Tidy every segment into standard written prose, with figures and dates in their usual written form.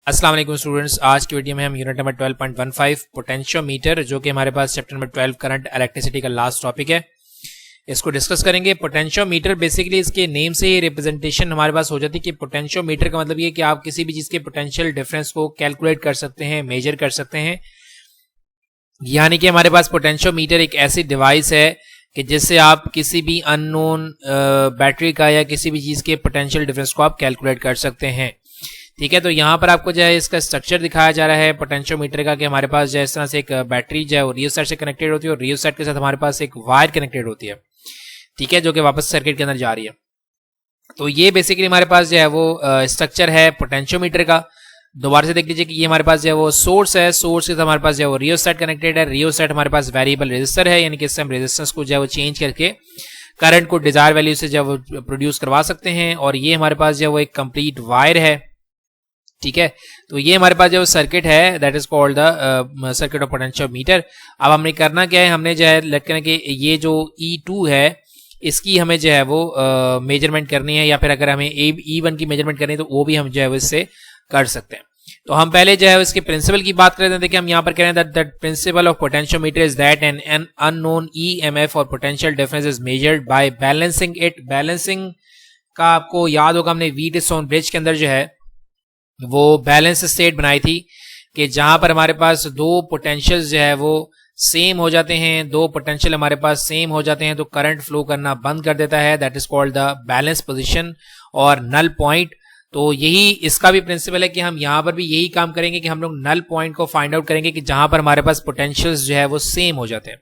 अस्सलाम वालेकुम स्टूडेंट्स, आज की वीडियो में हम यूनिट नंबर 12.15 पोटेंशियोमीटर जो कि हमारे पास चैप्टर नंबर 12 करंट इलेक्ट्रिसिटी का लास्ट टॉपिक है, इसको डिस्कस करेंगे। पोटेंशियोमीटर बेसिकली इसके नेम से ही रिप्रेजेंटेशन हमारे पास हो जाती है कि पोटेंशियोमीटर का मतलब ये कि आप किसी भी चीज के पोटेंशियल डिफरेंस को कैलकुलेट कर सकते हैं, मेजर कर सकते हैं। यानी कि हमारे पास पोटेंशियोमीटर एक ऐसी डिवाइस है कि जिससे आप किसी भी अननोन बैटरी का या किसी भी चीज के पोटेंशियल डिफरेंस को आप कैलकुलेट कर सकते हैं। ठीक है, तो यहाँ पर आपको जो है इसका स्ट्रक्चर दिखाया जा रहा है पोटेंशियोमीटर का कि हमारे पास जो इस तरह से एक बैटरी जो है वो रियोस्टेट से कनेक्टेड होती है और रियोस्टेट के साथ हमारे पास एक वायर कनेक्टेड होती है। ठीक है, जो कि वापस सर्किट के अंदर जा रही है। तो ये बेसिकली हमारे पास जो है वो स्ट्रक्चर है पोटेंशियोमीटर का। दोबारा से देख लीजिए कि ये हमारे पास जो है वो सोर्स है, सोर्स के साथ हमारे पास जो है वो रियोस्टेट कनेक्टेड है। रियोस्टेट हमारे पास वेरिएबल रेजिस्टर है, यानी कि इससे हम रेजिस्टेंस को जो है वो चेंज करके करंट को डिजायर वैल्यू से जो है वो प्रोड्यूस करवा सकते हैं। और ये हमारे पास जो है वो एक कंप्लीट वायर है। ठीक है, तो ये हमारे पास जो सर्किट है that is called the circuit of potentiometer. अब हमने करना क्या है, हमने जो है लेट करें कि ये जो E2 है इसकी हमें जो है वो मेजरमेंट करनी है, या फिर अगर हमें E1 की मेजरमेंट करनी है तो वो भी हम जो है वो इससे कर सकते हैं। तो हम पहले जो है इसके प्रिंसिपल की बात करते हैं। देखिए हम यहाँ पर कह रहे हैं that principle of potentiometer is that an unknown EMF और potential difference is measured by balancing it. Balancing का आपको याद होगा, हमने व्हीटस्टोन ब्रिज के अंदर जो है वो बैलेंस स्टेट बनाई थी कि जहां पर हमारे पास दो पोटेंशियल्स जो है वो सेम हो जाते हैं, दो पोटेंशियल हमारे पास सेम हो जाते हैं तो करंट फ्लो करना बंद कर देता है। That is called the balance position और नल पॉइंट। तो यही इसका भी प्रिंसिपल है कि हम यहां पर भी यही काम करेंगे कि हम लोग नल पॉइंट को फाइंड आउट करेंगे कि जहां पर हमारे पास पोटेंशियल्स जो है वो सेम हो जाते हैं।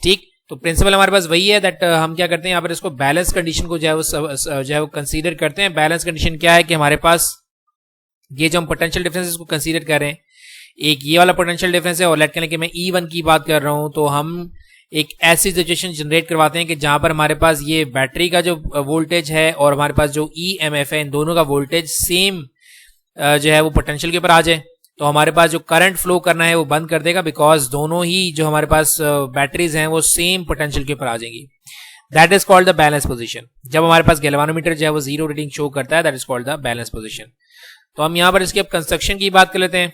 ठीक, तो प्रिंसिपल हमारे पास वही है दैट हम क्या करते हैं यहाँ पर इसको बैलेंस कंडीशन को जो है वो कंसीडर करते हैं। बैलेंस कंडीशन क्या है कि हमारे पास ये जो हम पोटेंशियल डिफरेंस को कंसीडर कर रहे हैं, एक ये वाला पोटेंशियल डिफरेंस है और लेट करें कि मैं E1 की बात कर रहा हूं, तो हम एक ऐसी सिचुएशन जनरेट करवाते हैं कि जहां पर हमारे पास ये बैटरी का जो वोल्टेज है और हमारे पास जो EMF है, इन दोनों का वोल्टेज सेम जो है वो पोटेंशियल के ऊपर आ जाए। तो हमारे पास जो करंट फ्लो करना है वो बंद कर देगा, बिकॉज दोनों ही जो हमारे पास बैटरीज हैं वो सेम पोटेंशियल के ऊपर आ जाएंगी। That is called the balance position. जब हमारे पास गैल्वानोमीटर जो है वो जीरो रीडिंग शो करता है, that is called the balance position. तो हम यहां पर इसके अब कंस्ट्रक्शन की बात कर लेते हैं।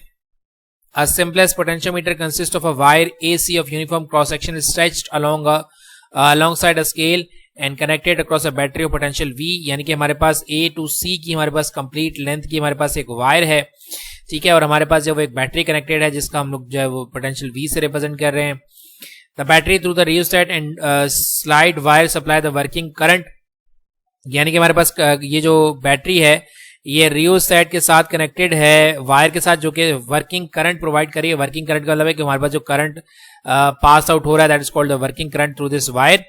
A simplest potentiometer consists of a wire AC of uniform cross section stretched alongside a scale and connected across a battery of potential V। यानी कि हमारे पास A to C की हमारे पास कंप्लीट लेंथ की हमारे पास एक वायर है। ठीक है, और हमारे पास जो एक बैटरी कनेक्टेड है जिसका हम लोग जो है वो पोटेंशियल V से रिप्रेजेंट कर रहे हैं। The battery through the rheostat and slide wire supply the working current. यानी कि हमारे पास ये जो बैटरी है ये रियोस्टेट के साथ कनेक्टेड है वायर के साथ, जो कि वर्किंग करंट प्रोवाइड करिए। वर्किंग करंट का मतलब है कि हमारे पास जो करंट पास आउट हो रहा है that is called the working current through this wire.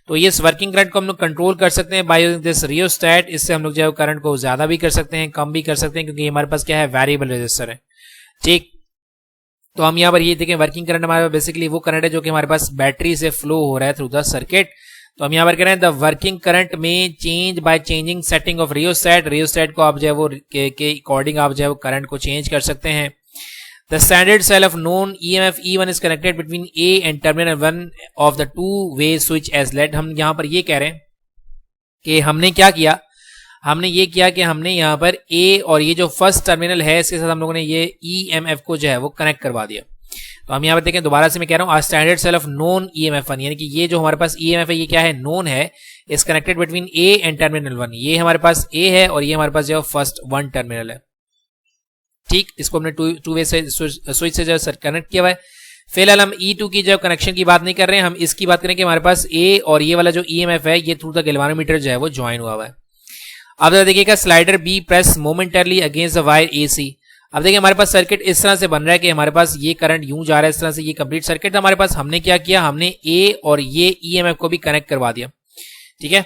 तो ये वर्किंग करंट को हम लोग कंट्रोल कर सकते हैं बाय यूजिंग दिस रियोस्टेट। इससे हम लोग जो है करंट को ज्यादा भी कर सकते हैं, कम भी कर सकते हैं, क्योंकि हमारे पास क्या है, वेरिएबल रेजिस्टर है। ठीक, तो हम यहाँ पर ये देखें वर्किंग करंट हमारे पास बेसिकली वो करंट है जो कि हमारे पास बैटरी से फ्लो हो रहा है थ्रू द सर्किट। तो हम यहाँ पर कह रहे हैं द वर्किंग करंट में change by changing setting of rheostat. Rheostat को आप जो है वो के अकॉर्डिंग आप जो है वो करंट को चेंज कर सकते हैं। The standard cell of known EMF E1 is connected between A and terminal 1 of the two way switch as let. हम यहाँ पर ये कह रहे हैं कि हमने क्या किया, हमने ये किया कि हमने यहाँ पर A और ये जो फर्स्ट टर्मिनल है इसके साथ हम लोगों ने ये EMF को जो है वो कनेक्ट करवा दिया। तो हम यहाँ पर देखें, दोबारा से मैं कह रहा हूँ standard cell of known EMF 1, यानी कि ये जो हमारे पास EMF है ये क्या है, नोन है, is connected between A and terminal 1। ये हमारे पास A है और ये हमारे पास जो फर्स्ट 1 टर्मिनल है। ठीक, इसको हमने टू वे से स्विच से जो कनेक्ट किया हुआ है। फिलहाल हम E2 की जो कनेक्शन की बात नहीं कर रहे हैं, हम इसकी बात करें कि हमारे पास A और ये वाला जो EMF है ये थ्रू द गैल्वानोमीटर जो है वो ज्वाइन हुआ है। अब देखिएगा slider B press momentarily against the wire AC। अब देखिए हमारे पास सर्किट इस तरह से बन रहा है कि हमारे पास ये करंट यूं जा रहा है, इस तरह से ये कंप्लीट सर्किट हमारे पास। हमने क्या किया, हमने A और ये EMF को भी कनेक्ट करवा दिया। ठीक है,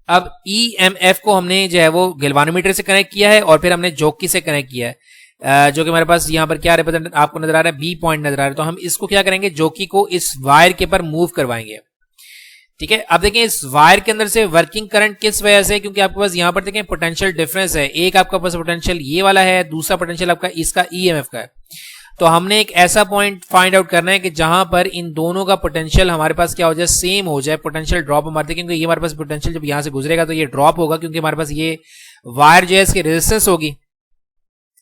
अब EMF को हमने जो है वो गैल्वानोमीटर से कनेक्ट किया है और फिर हमने जॉकी से कनेक्ट किया है, जो कि हमारे पास यहाँ पर क्या रिप्रेजेंट आपको नजर आ रहा है, B पॉइंट नजर आ रहा है। तो हम इसको क्या करेंगे, जॉकी को इस वायर के पर मूव करवाएंगे। ठीक है, अब देखें इस वायर के अंदर से वर्किंग करंट किस वजह से, क्योंकि आपके पास यहाँ पर देखें पोटेंशियल डिफरेंस है। एक आपका पास पोटेंशियल ये वाला है, दूसरा पोटेंशियल आपका इसका EMF का है। तो हमने एक ऐसा पॉइंट फाइंड आउट करना है कि जहां पर इन दोनों का पोटेंशियल हमारे पास क्या हो जाए, सेम हो जाए। पोटेंशियल ड्रॉप हमारे देखें, क्योंकि ये हमारे पास पोटेंशियल जब यहां से गुजरेगा तो ये ड्रॉप होगा, क्योंकि हमारे पास ये वायर जो है इसकी रेजिस्टेंस होगी।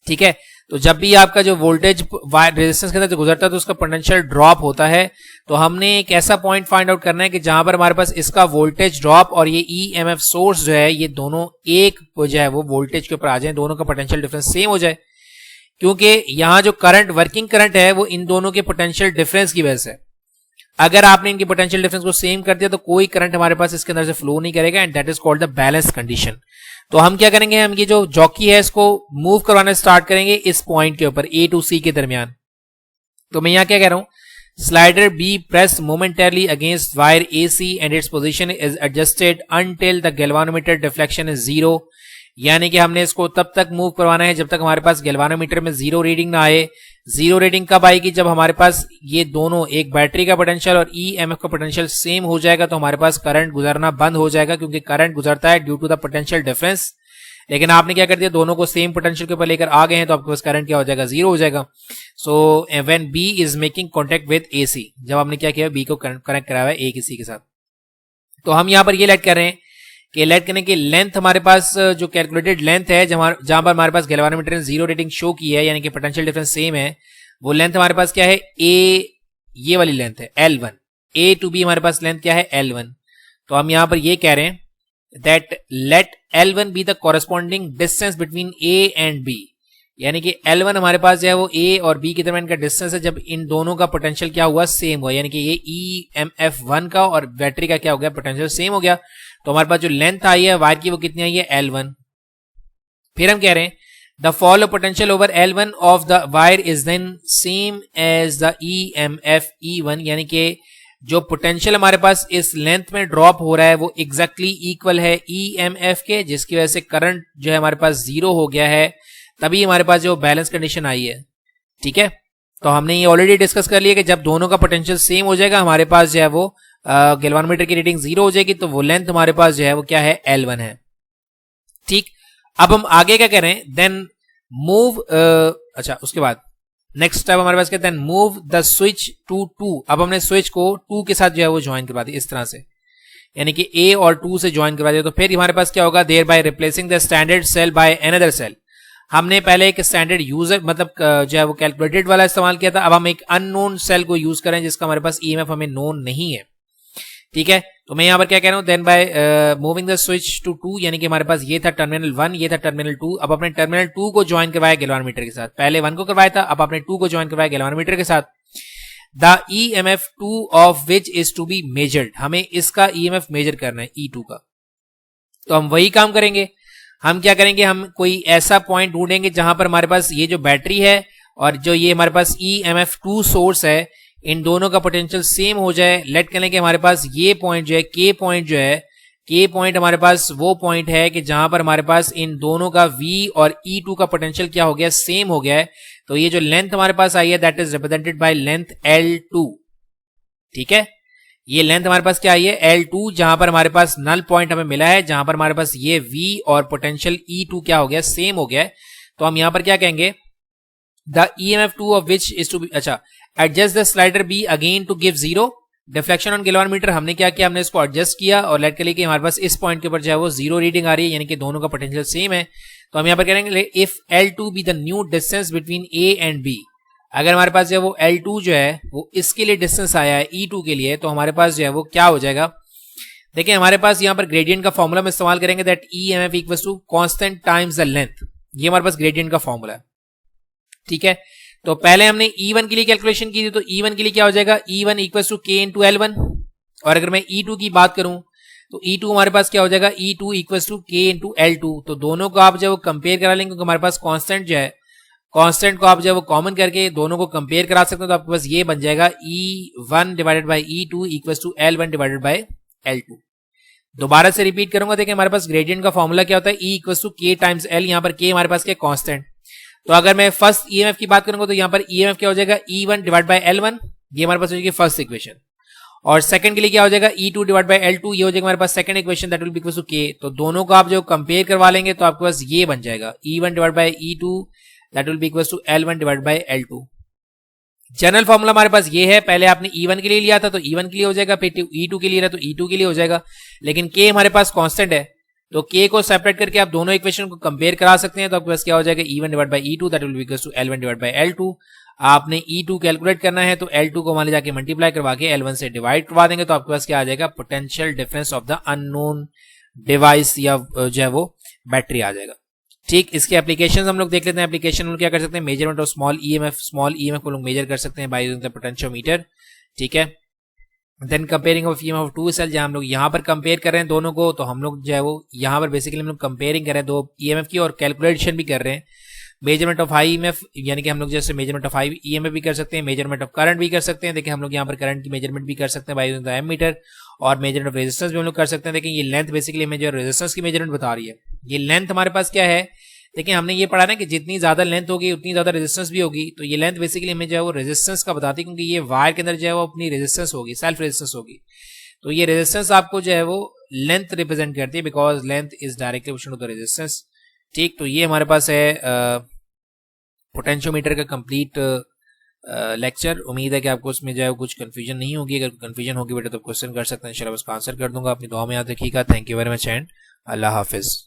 ठीक है। तो जब भी आपका जो वोल्टेज रेजिस्टेंस के अंदर गुजरता है तो उसका पोटेंशियल ड्रॉप होता है। तो हमने एक ऐसा पॉइंट फाइंड आउट करना है कि जहां पर हमारे पास इसका वोल्टेज ड्रॉप और ये ईएमएफ सोर्स जो है ये दोनों एक जो है वो वोल्टेज के ऊपर आ जाए, दोनों का पोटेंशियल डिफरेंस सेम हो जाए, क्योंकि यहां जो करंट वर्किंग करंट है वो इन दोनों के पोटेंशियल डिफरेंस की वजह से। अगर आपने इनके पोटेंशियल डिफरेंस को सेम कर दिया तो कोई करंट हमारे पास इसके अंदर से फ्लो नहीं करेगा, and that is called the balance condition. तो हम क्या करेंगे, हम ये जो जॉकी है इसको मूव करवाना स्टार्ट करेंगे इस पॉइंट के ऊपर ए टू सी के दरमियान। तो मैं यहां क्या कह रहा हूं, slider b press momentarily against wire AC and its position is adjusted until the galvanometer deflection is 0। यानी कि हमने इसको तब तक मूव करवाना है जब तक हमारे पास गैल्वानोमीटर में 0 रीडिंग ना आए। 0 रीडिंग कब आएगी, जब हमारे पास ये दोनों, एक बैटरी का पोटेंशियल और ईएमएफ का पोटेंशियल सेम हो जाएगा, तो हमारे पास करंट गुजरना बंद हो जाएगा, क्योंकि करंट गुजरता है due to the potential difference. लेकिन आपने क्या कर दिया, दोनों को सेम पोटेंशियल के ऊपर लेकर आ गए हैं, तो आपके पास करंट क्या हो जाएगा, 0 हो जाएगा। So when b is making contact with AC, जब हमने क्या किया, बी को कनेक्ट कराया है ए की सी के साथ। तो हम यहां पर ये लेट कर रहे हैं कि लेट करने की लेंथ हमारे पास जो कैलकुलेटेड लेंथ है, जहां पर हमारे पास गैल्वानोमीटर ने 0 रीडिंग शो की है, यानी कि पोटेंशियल डिफरेंस सेम है, वो लेंथ हमारे पास क्या है, ए, ये वाली लेंथ है L1। ए टू बी हमारे पास लेंथ क्या है, L1। तो हम यहां पर ये कह रहे हैं that let L1 b the corresponding distance between a and b, यानी कि L1 हमारे पास जो है वो ए और बी के दरमियान का डिस्टेंस है, जब इन दोनों का पोटेंशियल क्या हुआ, सेम हुआ, यानी कि ये EMF1 का और बैटरी का क्या हो गया, पोटेंशियल सेम हो गया। तो हमारे पास जो लेंथ आई है वायर की वो कितनी आई है, L1। फिर हम कह रहे हैं the fall of potential over L1 of the wire is then same as the EMF E1, यानी कि जो पोटेंशियल हमारे पास इस लेंथ में ड्रॉप हो रहा है वो एग्जैक्टली इक्वल है EMF के, जिसकी वजह से करंट जो है हमारे पास 0 हो गया है, तभी हमारे पास जो बैलेंस कंडीशन आई है। ठीक है, तो हमने ये ऑलरेडी डिस्कस कर लिया कि जब दोनों का पोटेंशियल सेम हो जाएगा, हमारे पास जो है वो गैल्वानोमीटर की रीडिंग 0 हो जाएगी, तो वो लेंथ हमारे पास जो है वो क्या है, L1 है। ठीक, अब हम आगे क्या करें, देन मूव, अच्छा उसके बाद नेक्स्ट स्टेप हमारे पास क्या, then move the switch to 2। अब हमने स्विच को 2 के साथ जो है वो ज्वाइन करवा दिया इस तरह से, यानी कि A और 2 से ज्वाइन करवा दिया। तो फिर हमारे पास क्या होगा, there by replacing the standard cell by another cell. हमने पहले एक स्टैंडर्ड यूजर मतलब जो है वो कैलकुलेटेड वाला इस्तेमाल किया था, अब हम एक अननोन सेल को यूज करें जिसका हमारे पास EMF हमें नोन नहीं है। ठीक है, तो मैं यहां पर क्या कह रहा हूं, then by moving the switch to 2, यानी कि हमारे पास ये था टर्मिनल 1, ये था टर्मिनल 2। अब अपने टर्मिनल 2 को ज्वाइन करवाया गैल्वानोमीटर के साथ, पहले 1 को करवाया था, अब आपने 2 को ज्वाइन करवाया गैल्वानोमीटर के साथ। The EMF2 of which is to be measured, हमें इसका EMF मेजर करना है E2 का। तो हम वही काम करेंगे, हम क्या करेंगे, हम कोई ऐसा पॉइंट ढूंढेंगे जहां पर हमारे पास ये जो बैटरी है और जो ये हमारे पास EMF2 सोर्स है, इन दोनों का पोटेंशियल सेम हो जाए। लेट करने के हमारे पास ये पॉइंट जो है, K पॉइंट जो है, K पॉइंट हमारे पास वो पॉइंट है कि जहां पर हमारे पास इन दोनों का V और E2 का पोटेंशियल क्या हो गया, सेम हो गया है। तो ये जो लेंथ हमारे पास आई है that is represented by length L2। ठीक है, ये लेंथ हमारे पास क्या आई है, L2, जहां पर हमारे पास नल पॉइंट हमें मिला है, जहां पर हमारे पास ये V और पोटेंशियल E2 क्या हो गया, सेम हो गया है। तो हम यहां पर क्या कहेंगे, the EMF2 of which is to be, अच्छा adjust the slider B again to give 0 deflection on galvanometer. हमने क्या किया, हमने इसको एडजस्ट किया और लेट के लिए हमारे पास इस पॉइंट के ऊपर जो है वो 0 रीडिंग आ रही है, यानी कि दोनों का पोटेंशियल सेम है। तो हम यहां पर करेंगे if L2 be the new distance between A and B, अगर हमारे पास जो है वो L2 जो है वो इसके लिए डिस्टेंस आया है E2 के लिए, तो हमारे पास जो है वो क्या हो जाएगा, देखिए हमारे पास यहाँ पर ग्रेडियंट का फॉर्मूला में इस्तेमाल करेंगे, that EMF equals to constant times the length. ये हमारे पास ग्रेडियंट का फॉर्मूला है। ठीक है, तो पहले हमने E1 के लिए कैलकुलेशन की थी, तो E1 के लिए क्या हो जाएगा, E1 equals to K into L1। और अगर मैं E2 की बात करूं तो E2 हमारे पास क्या हो जाएगा, E2 equals to K into L2। तो दोनों को आप जो कंपेयर करा लेंगे, क्योंकि हमारे पास कांस्टेंट जो है, कांस्टेंट को आप जो वो कॉमन करके दोनों को कंपेयर करा सकते हो, तो आपके पास ये बन जाएगा E1 divided by E2 equals to L1 divided by L2। दोबारा से रिपीट करूंगा, देखिए हमारे पास ग्रेडियंट का फॉर्मूला क्या होता है, E equals to K times L। यहाँ पर K हमारे पास क्या, कांस्टेंट। तो अगर मैं फर्स्ट EMF की बात करूंगा तो यहाँ पर EMF क्या हो जाएगा, E1 डिवाइड बाय L1, ये हमारे पास हो जाएगी फर्स्ट इक्वेशन। और सेकंड के लिए क्या हो जाएगा, E2 डिवाइड बाय L2, ये हो जाएगा हमारे पास second equation, that will be equal to K। तो दोनों को आप जो कंपेयर करवा लेंगे तो आपके पास ये बन जाएगा E1 divide by E2, that will be equal to L1 divide by L2। General formula हमारे पास ये है, पहले आपने E1 के लिए लिया था तो E1 के लिए हो जाएगा, फिर E2 के लिए रहा तो E2 के लिए हो जाएगा, लेकिन K हमारे पास कांस्टेंट है, तो k को सेपरेट करके आप दोनों इक्वेशन को कंपेयर करा सकते हैं, तो आपके पास क्या हो जाएगा E1 divide by E2 that will be equals to L1 divide by L2। आपने E2 कैलकुलेट करना है, तो L2 को मान ली जाके मल्टीप्लाई करवा के L1 से डिवाइड करवा देंगे, तो आपके पास क्या आ जाएगा, potential difference of the unknown device या जो है वो बैटरी आ जाएगा। ठीक, इसके एप्लीकेशंस हम लोग देख लेते हैं। एप्लीकेशन हम लोग क्या कर सकते हैं, मेजरमेंट ऑफ स्मॉल ईएमएफ को लोग मेजर कर सकते हैं बाय यूजिंग द पोटेंशियोमीटर। ठीक है, then comparing of EMF of two cell, जहां हम लोग यहाँ पर कंपेयर कर रहे हैं दोनों को, तो हम लोग जो है वो यहाँ पर बेसिकली हम लोग कंपेयरिंग कर रहे हैं दो ईएमएफ की और कैलकुलेशन भी कर रहे हैं। मेजरमेंट ऑफ हाई ईएमएफ, यानी कि हम लोग जैसे मेजरमेंट ऑफ हाई ईएमएफ भी कर सकते हैं, मेजरमेंट ऑफ करंट भी कर सकते हैं। देखिए हम लोग यहाँ पर करंट की मेजरमेंट भी कर सकते हैं बाय यूजिंग द एमीटर, और मेजरमेंट ऑफ रेजिस्टेंस भी हम लोग कर सकते हैं। देखिए ये लेंथ बेसिकली हमें जो रेजिस्टेंस की मेजरमेंट बता रही है, ये लेंथ हमारे पास क्या है। देखिए हमने ये पढ़ा ना कि जितनी ज्यादा लेंथ होगी उतनी ज्यादा रेजिस्टेंस भी होगी, तो ये लेंथ बेसिकली हमें जो है वो रेजिस्टेंस का बताती है, क्योंकि ये वायर के अंदर जो है वो अपनी रेजिस्टेंस होगी, सेल्फ रेजिस्टेंस होगी। तो ये रेजिस्टेंस आपको जो है वो लेंथ रिप्रेजेंट करती है, because length is directly proportional to the resistance. ठीक, तो ये हमारे पास है पोटेंशियोमीटर का कंप्लीट लेक्चर। उम्मीद है कि आपको उसमें जो है कुछ कंफ्यूजन नहीं होगी। अगर कंफ्यूजन होगी बेटा तो क्वेश्चन कर सकते हैं, इंशाल्लाह उसका आंसर कर दूंगा। अपनी दुआ में याद रखिएगा। Thank you very much and Allah Hafiz.